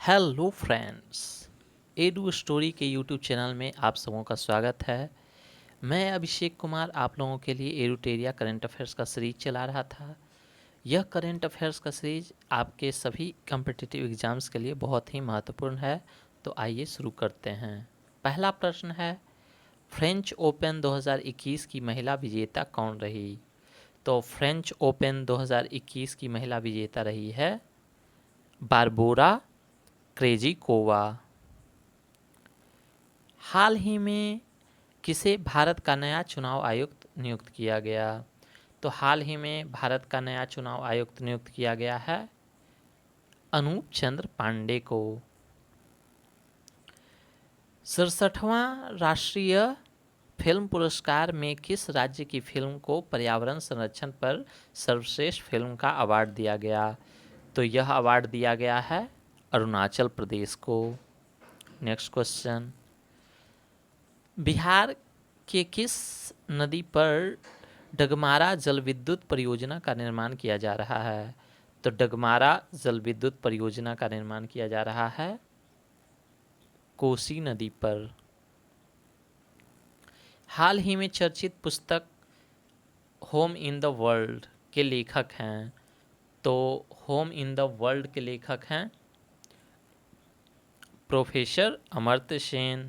Hello friends, edu story के YouTube channel में आप सबों का स्वागत है। मैं अभिषेक कुमार आप लोगों के लिए एडुटेरिया करंट अफेयर्स का सीरीज चला रहा था। यह करंट अफेयर्स का सीरीज आपके सभी कम्पिटिटिव एग्जाम्स के लिए बहुत ही महत्वपूर्ण है। तो आइए शुरू करते हैं। पहला प्रश्न है, फ्रेंच ओपन 2021 की महिला विजेता कौन रही? तो फ्रेंच ओपन 2021 की महिला विजेता रही है बारबोरा क्रेजिकोवा। हाल ही में किसे भारत का नया चुनाव आयुक्त नियुक्त किया गया? तो हाल ही में भारत का नया चुनाव आयुक्त नियुक्त किया गया है अनूप चंद्र पांडे को। 67वां राष्ट्रीय फिल्म पुरस्कार में किस राज्य की फिल्म को पर्यावरण संरक्षण पर सर्वश्रेष्ठ फिल्म का अवार्ड दिया गया? तो यह अवार्ड दिया गया है अरुणाचल प्रदेश को। नेक्स्ट क्वेश्चन, बिहार के किस नदी पर डगमारा जल विद्युत परियोजना का निर्माण किया जा रहा है? तो डगमारा जल विद्युत परियोजना का निर्माण किया जा रहा है कोसी नदी पर। हाल ही में चर्चित पुस्तक होम इन द वर्ल्ड के लेखक हैं? तो होम इन द वर्ल्ड के लेखक हैं प्रोफेसर अमर्त्य सेन।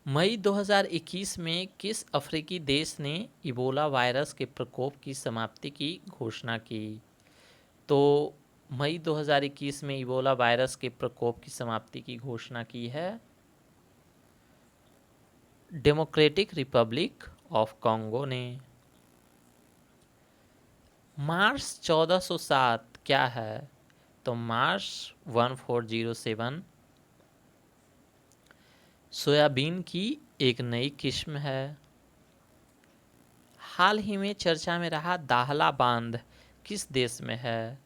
मई 2021 में किस अफ्रीकी देश ने इबोला वायरस के प्रकोप की समाप्ति की घोषणा की? तो मई 2021 में इबोला वायरस के प्रकोप की समाप्ति की घोषणा की है डेमोक्रेटिक रिपब्लिक ऑफ कॉन्गो ने। मार्स 1407 क्या है? तो मार्स 1407 सोयाबीन की एक नई किस्म है। हाल ही में चर्चा में रहा दाहला बांध किस देश में है?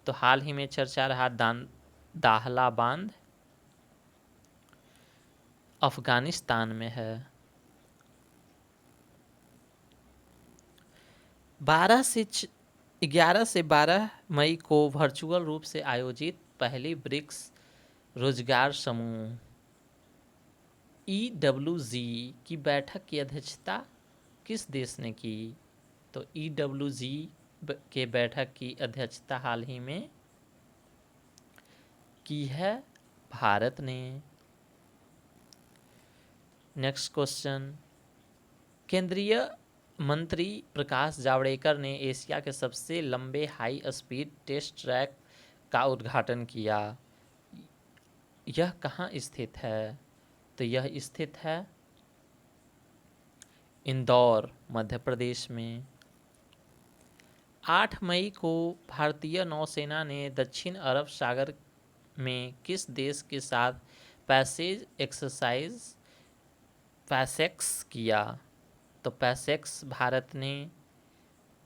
तो हाल ही में चर्चा रहा दाहला बांध अफगानिस्तान में है। 11 से 12 मई को वर्चुअल रूप से आयोजित पहली ब्रिक्स रोजगार समूह EWG की बैठक की अध्यक्षता किस देश ने की? तो EWG के बैठक की अध्यक्षता हाल ही में की है भारत ने। नेक्स्ट क्वेश्चन, केंद्रीय मंत्री प्रकाश जावड़ेकर ने एशिया के सबसे लंबे हाई स्पीड टेस्ट ट्रैक का उद्घाटन किया। यह कहाँ स्थित है? तो यह स्थित है इंदौर मध्य प्रदेश में। 8 मई को भारतीय नौसेना ने दक्षिण अरब सागर में किस देश के साथ पैसेज एक्सरसाइज पैसेक्स किया? तो पैसेक्स भारत ने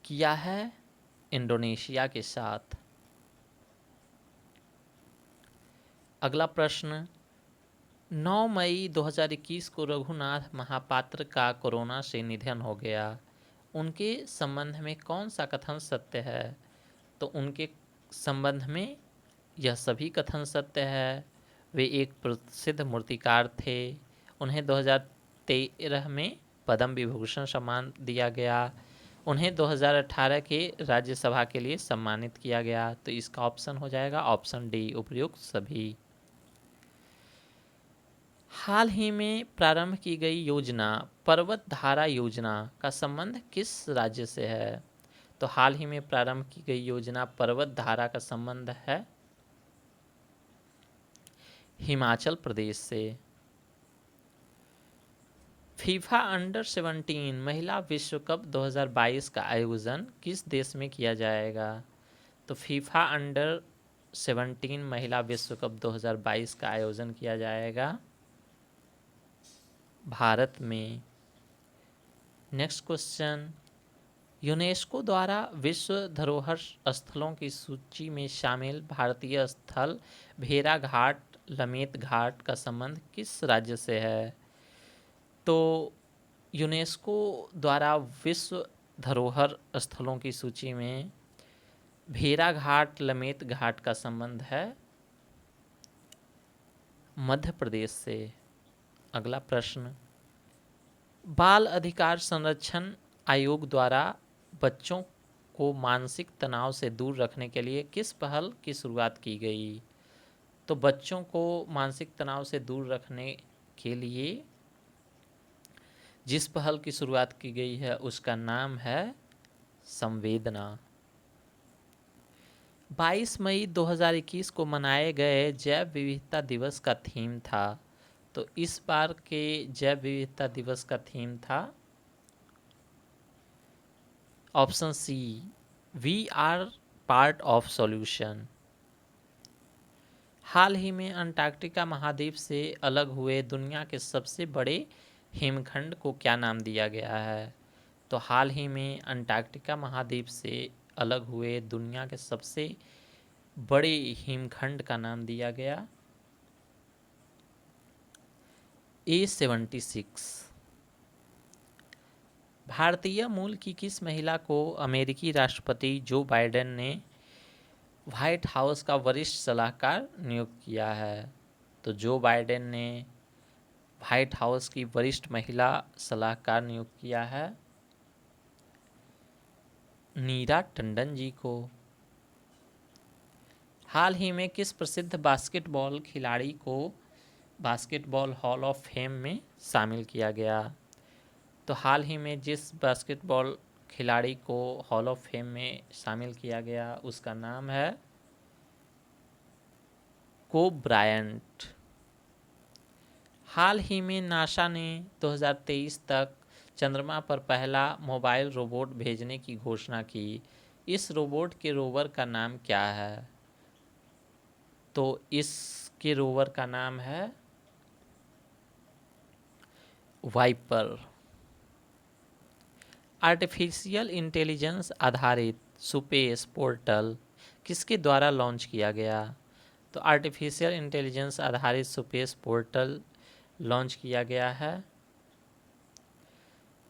किया है इंडोनेशिया के साथ। अगला प्रश्न, 9 मई 2021 को रघुनाथ महापात्र का कोरोना से निधन हो गया। उनके संबंध में कौन सा कथन सत्य है? तो उनके संबंध में यह सभी कथन सत्य है। वे एक प्रसिद्ध मूर्तिकार थे। उन्हें 2013 में पद्म विभूषण सम्मान दिया गया। उन्हें 2018 के राज्यसभा के लिए सम्मानित किया गया। तो इसका ऑप्शन हो जाएगा ऑप्शन डी, उपर्युक्त सभी। हाल ही में प्रारंभ की गई योजना पर्वत धारा योजना का संबंध किस राज्य से है? तो हाल ही में प्रारंभ की गई योजना पर्वत धारा का संबंध है हिमाचल प्रदेश से। फीफा अंडर 17 महिला विश्व कप 2022 का आयोजन किस देश में किया जाएगा? तो फीफा अंडर 17 महिला विश्व कप 2022 का आयोजन किया जाएगा भारत में। नेक्स्ट क्वेश्चन, यूनेस्को द्वारा विश्व धरोहर स्थलों की सूची में शामिल भारतीय स्थल भेड़ाघाट लमेत घाट का संबंध किस राज्य से है? तो यूनेस्को द्वारा विश्व धरोहर स्थलों की सूची में भेड़ाघाट लमेट घाट का संबंध है मध्य प्रदेश से। अगला प्रश्न, बाल अधिकार संरक्षण आयोग द्वारा बच्चों को मानसिक तनाव से दूर रखने के लिए किस पहल की शुरुआत की गई? तो बच्चों को मानसिक तनाव से दूर रखने के लिए जिस पहल की शुरुआत की गई है उसका नाम है संवेदना। 22 मई 2021 को मनाए गए जैव विविधता दिवस का थीम था। तो इस बार के जैव विविधता दिवस का थीम था option C, we are part of solution. हाल ही में अंटार्कटिका महाद्वीप से अलग हुए दुनिया के सबसे बड़े हिमखंड को क्या नाम दिया गया है? तो हाल ही में अंटार्कटिका महाद्वीप से अलग हुए दुनिया के सबसे बड़े हिमखंड का नाम दिया गया A76। भारतीय मूल की किस महिला को अमेरिकी राष्ट्रपति जो बाइडेन ने व्हाइट हाउस का वरिष्ठ सलाहकार नियुक्त किया है? तो जो बाइडेन ने व्हाइट हाउस की वरिष्ठ महिला सलाहकार नियुक्त किया है नीरा टंडन जी को। हाल ही में किस प्रसिद्ध बास्केटबॉल खिलाड़ी को बास्केटबॉल हॉल ऑफ फेम में शामिल किया गया? तो हाल ही में जिस बास्केटबॉल खिलाड़ी को हॉल ऑफ फेम में शामिल किया गया उसका नाम है कोब ब्रायंट। हाल ही में नासा ने 2023 तक चंद्रमा पर पहला मोबाइल रोबोट भेजने की घोषणा की। इस रोबोट के रोवर का नाम क्या है? तो इसके रोवर का नाम है वाइपर। आर्टिफिशियल इंटेलिजेंस आधारित स्पेस पोर्टल किसके द्वारा लॉन्च किया गया? तो आर्टिफिशियल इंटेलिजेंस आधारित स्पेस पोर्टल लॉन्च किया गया है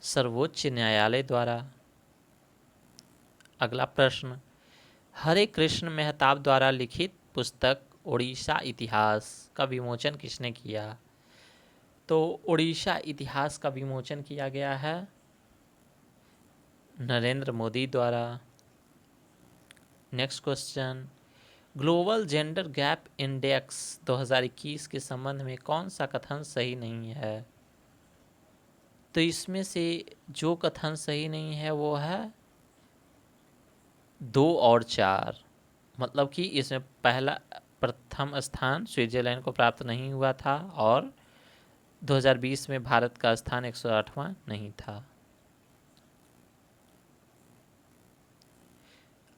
सर्वोच्च न्यायालय द्वारा। अगला प्रश्न, हरे कृष्ण मेहताब द्वारा लिखित पुस्तक ओडिशा इतिहास का विमोचन किसने किया? तो ओडिशा इतिहास का विमोचन किया गया है नरेंद्र मोदी द्वारा। Next question, global gender gap index 2021 के संबंध में कौन सा कथन सही नहीं है? तो इसमें से जो कथन सही नहीं है वो है 2 और 4। मतलब कि इसमें पहला प्रथम स्थान स्विट्जरलैंड को प्राप्त नहीं हुआ था और 2020 में भारत का स्थान 108वां नहीं था।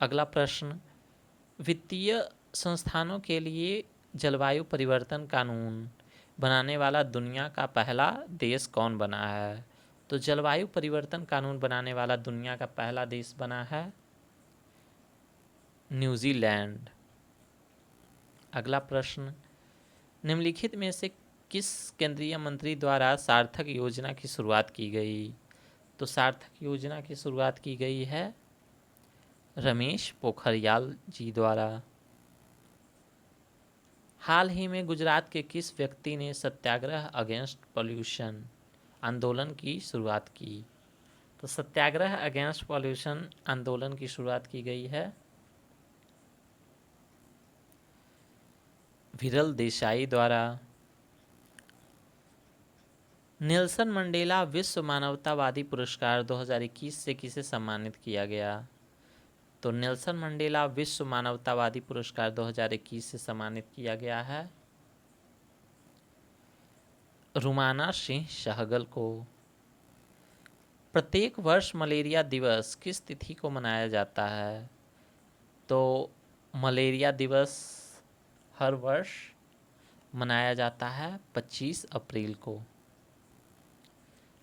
अगला प्रश्न, वित्तीय संस्थानों के लिए जलवायु परिवर्तन कानून बनाने वाला दुनिया का पहला देश कौन बना है? तो जलवायु परिवर्तन कानून बनाने वाला दुनिया का पहला देश बना है न्यूजीलैंड। अगला प्रश्न, निम्नलिखित में से किस केंद्रीय मंत्री द्वारा सार्थक योजना की शुरुआत की गई? तो सार्थक योजना की शुरुआत की गई है रमेश पोखरियाल जी द्वारा। हाल ही में गुजरात के किस व्यक्ति ने सत्याग्रह अगेंस्ट पॉल्यूशन आंदोलन की शुरुआत की? तो सत्याग्रह अगेंस्ट पॉल्यूशन आंदोलन की शुरुआत की गई है विरल देसाई द्वारा। नेल्सन मंडेला विश्व मानवतावादी पुरस्कार 2021 से किसे सम्मानित किया गया? तो नेल्सन मंडेला विश्व मानवतावादी पुरस्कार 2021 से सम्मानित किया गया है रुमाना सिंह सहगल को। प्रत्येक वर्ष मलेरिया दिवस किस तिथि को मनाया जाता है? तो मलेरिया दिवस हर वर्ष मनाया जाता है 25 अप्रैल को।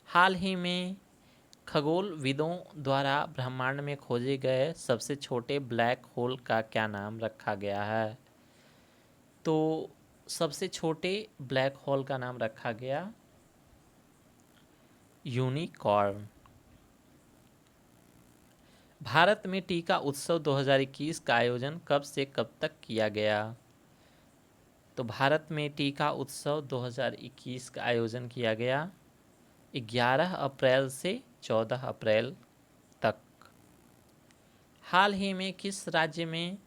हाल ही में खगोलविदों द्वारा ब्रह्मांड में खोजे गए सबसे छोटे ब्लैक होल का क्या नाम रखा गया है? तो सबसे छोटे ब्लैक होल का नाम रखा गया यूनिकॉर्न। भारत में टीका उत्सव 2021 का आयोजन कब से कब तक किया गया? तो भारत में टीका उत्सव 2021 का आयोजन किया गया 11 अप्रैल से 14 अप्रैल तक। हाल ही में किस राज्य में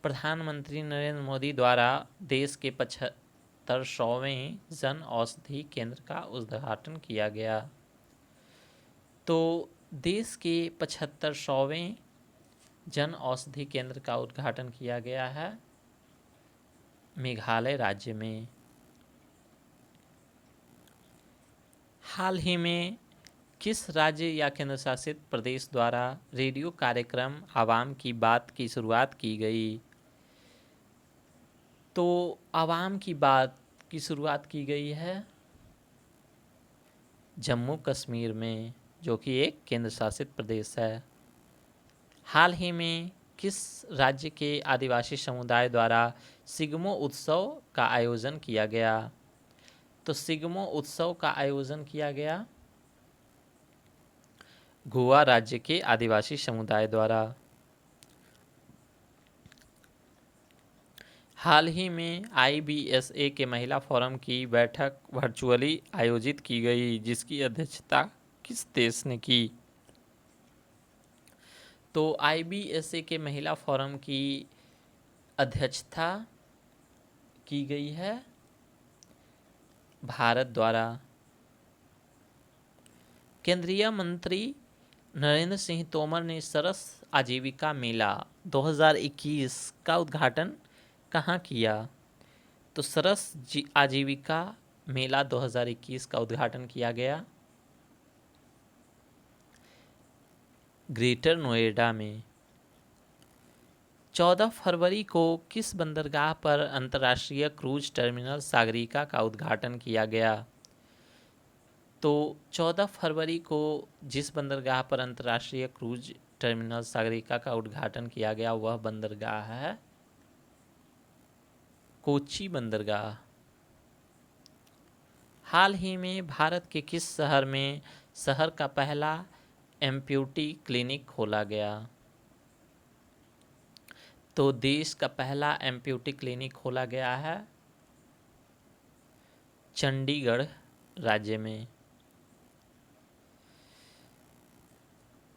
प्रधानमंत्री नरेंद्र मोदी द्वारा देश के 75वें जन औषधि केंद्र का उद्घाटन किया गया? तो देश के 75वें जन औषधि केंद्र का उद्घाटन किया गया है मेघालय राज्य में। हाल ही में किस राज्य या केंद्र शासित प्रदेश द्वारा रेडियो कार्यक्रम आवाम की बात की शुरुआत की गई? तो आवाम की बात की शुरुआत की गई है जम्मू कश्मीर में, जो कि एक केंद्र शासित प्रदेश है। हाल ही में किस राज्य के आदिवासी समुदाय द्वारा सिग्मो उत्सव का आयोजन किया गया? तो सिग्मो उत्सव का आयोजन किया गया गोवा राज्य के आदिवासी समुदाय द्वारा। हाल ही में IBSA के महिला फोरम की बैठक वर्चुअली आयोजित की गई, जिसकी अध्यक्षता किस देश ने की? तो IBSA के महिला फोरम की अध्यक्षता की गई है भारत द्वारा। केंद्रीय मंत्री नरेंद्र सिंह तोमर ने सरस आजीविका मेला 2021 का उद्घाटन कहाँ किया? तो सरस आजीविका मेला 2021 का उद्घाटन किया गया ग्रेटर नोएडा में। 14 फरवरी को किस बंदरगाह पर अंतर्राष्ट्रीय क्रूज टर्मिनल सागरिका का उद्घाटन किया गया? तो 14 फरवरी को जिस बंदरगाह पर अंतर्राष्ट्रीय क्रूज टर्मिनल सागरिका का उद्घाटन किया गया वह बंदरगाह है कोच्चि बंदरगाह। हाल ही में भारत के किस शहर में शहर का पहला एम्प्यूटी क्लिनिक खोला गया? तो देश का पहला एम्प्यूटी क्लिनिक खोला गया है चंडीगढ़ राज्य में।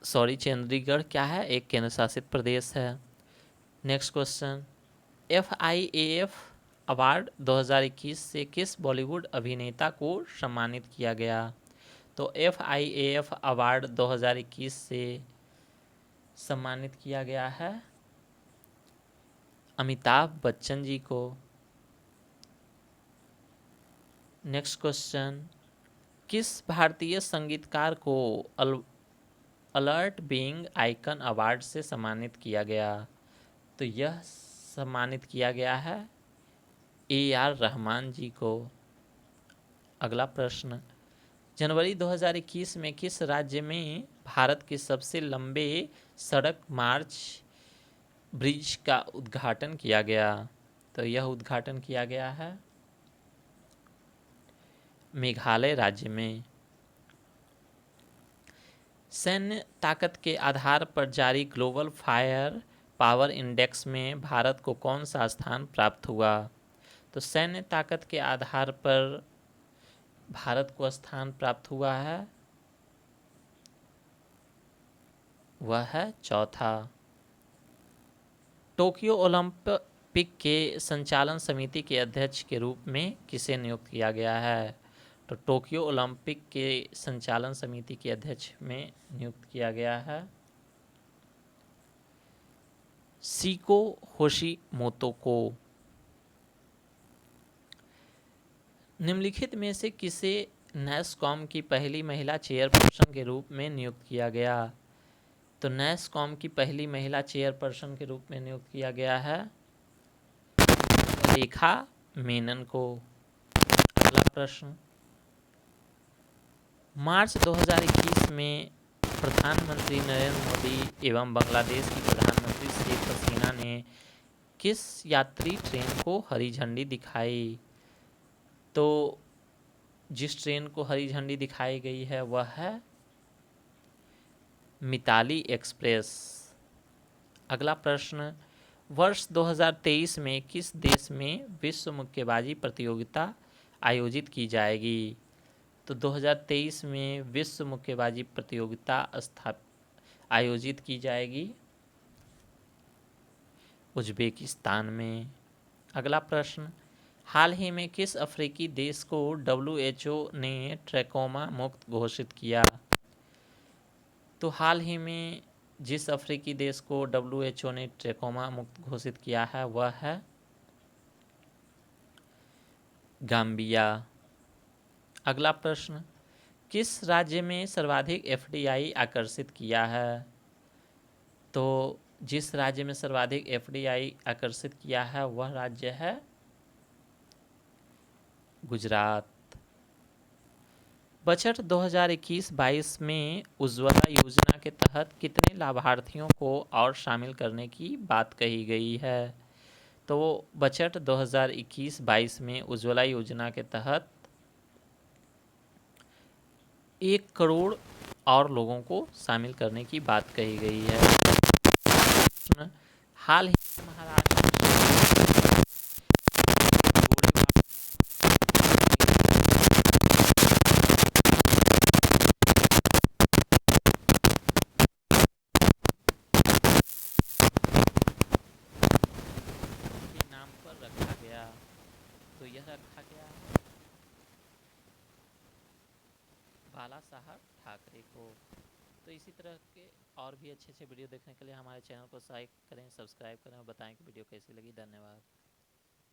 चंडीगढ़ क्या है? एक केंद्र शासित प्रदेश है। नेक्स्ट क्वेश्चन, FIAF अवार्ड 2021 से किस बॉलीवुड अभिनेता को सम्मानित किया गया? तो FIAF अवार्ड 2021 से सम्मानित किया गया है अमिताभ बच्चन जी को। नेक्स्ट क्वेश्चन, किस भारतीय संगीतकार को अलर्ट बीइंग आइकन अवार्ड से सम्मानित किया गया? तो यह सम्मानित किया गया है AR रहमान जी को। अगला प्रश्न, जनवरी 2021 में किस राज्य में भारत के सबसे लंबे सड़क मार्च ब्रिज का उद्घाटन किया गया? तो यह उद्घाटन किया गया है मेघालय राज्य में। सैन्य ताकत के आधार पर जारी ग्लोबल फायर पावर इंडेक्स में भारत को कौन सा स्थान प्राप्त हुआ? तो सैन्य ताकत के आधार पर भारत को स्थान प्राप्त हुआ है वह है चौथा। टोक्यो ओलंपिक के संचालन समिति के अध्यक्ष के रूप में किसे नियुक्त किया गया है? तो टोक्यो ओलंपिक के संचालन समिति के अध्यक्ष में नियुक्त किया गया है शिको होशिमोतो को। निम्नलिखित में से किसे नैसकॉम की पहली महिला चेयरपर्सन के रूप में नियुक्त किया गया? तो नैसकॉम की पहली महिला चेयरपर्सन के रूप में नियुक्त किया गया है रेखा मेनन को। अगला प्रश्न, मार्च 2021 में प्रधानमंत्री नरेंद्र मोदी एवं बांग्लादेश की प्रधानमंत्री शेख हसीना ने किस यात्री ट्रेन को हरी झंडी दिखाई? तो जिस ट्रेन को हरी झंडी दिखाई गई है वह है मिताली एक्सप्रेस। अगला प्रश्न, वर्ष 2023 में किस देश में विश्व मुक्केबाजी प्रतियोगिता आयोजित की जाएगी? तो 2023 में विश्व मुक्केबाजी प्रतियोगिता आयोजित की जाएगी उज्बेकिस्तान में। अगला प्रश्न, हाल ही में किस अफ्रीकी देश को WHO ने ट्रैकोमा मुक्त घोषित किया? तो हाल ही में जिस अफ्रीकी देश को WHO ने ट्रैकोमा मुक्त घोषित किया है वह है गाम्बिया। अगला प्रश्न, किस राज्य में सर्वाधिक FDI आकर्षित किया है? तो जिस राज्य में सर्वाधिक FDI आकर्षित किया है वह राज्य है गुजरात। बजट 2021-22 में उज्ज्वला योजना के तहत कितने लाभार्थियों को और शामिल करने की बात कही गई है? तो बजट 2021-22 में उज्ज्वला योजना के तहत 1 करोड़ और लोगों को शामिल करने की बात कही गई है। हाल ही में महाराष्ट्र के नाम पर रखा गया, तो यह रखा गया बाला साहब ठाकरे को। तो इसी तरह के और भी अच्छे अच्छे वीडियो देखने के लिए हमारे चैनल को लाइक करें, सब्सक्राइब करें और बताएं कि वीडियो कैसी लगी। धन्यवाद।